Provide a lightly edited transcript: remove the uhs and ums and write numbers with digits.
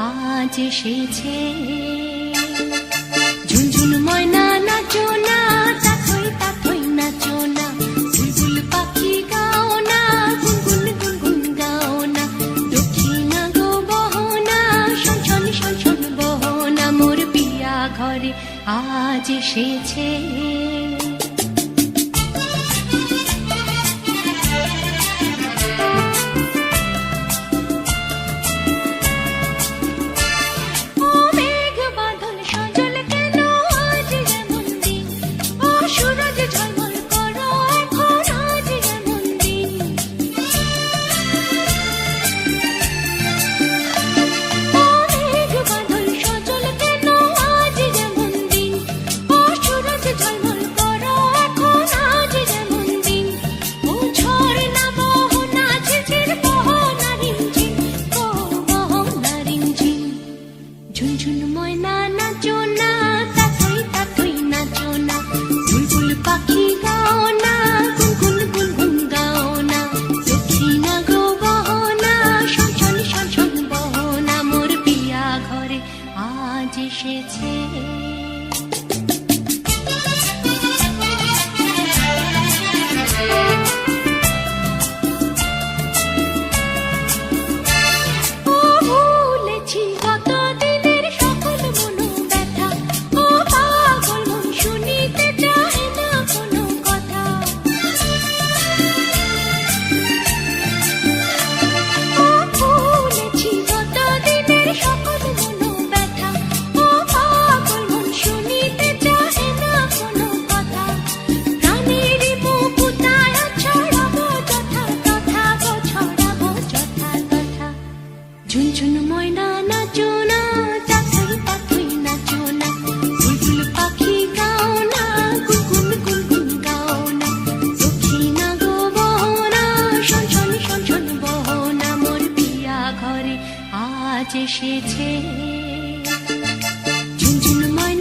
আজ এসেছে। ঝুনঝুন ময়না নাচো না, তাথই তাথই নাচো না, বুলবুল পাখি গাও না, গুনগুন গুনগুন গাও না, দক্ষিণা গো বহনা, শনশন শনশন বহনা, মোর পিয়া ঘরে আজ এসেছে। ঝুনঝুন ময়না নাচো না, তাথই তাথই নাচো না, বুলবুল পাখি গাও না, গুনগুন গুনগুন গাও না, দক্ষিণা গো বহনা, শনশন শনশন বহনা, মোর পিয়া ঘরে আজ এসেছে। ঝুনঝুন ময়না নাচো না, তাথই তাথই নাচো না, বুলবুল পাখি গাও না, গুনগুন গুনগুন গাও না, দক্ষিণা গো বহনা, শনশন শনশন বহনা, মোর পিয়া ঘরে আজ এসেছে। ঝুনঝুন ময়না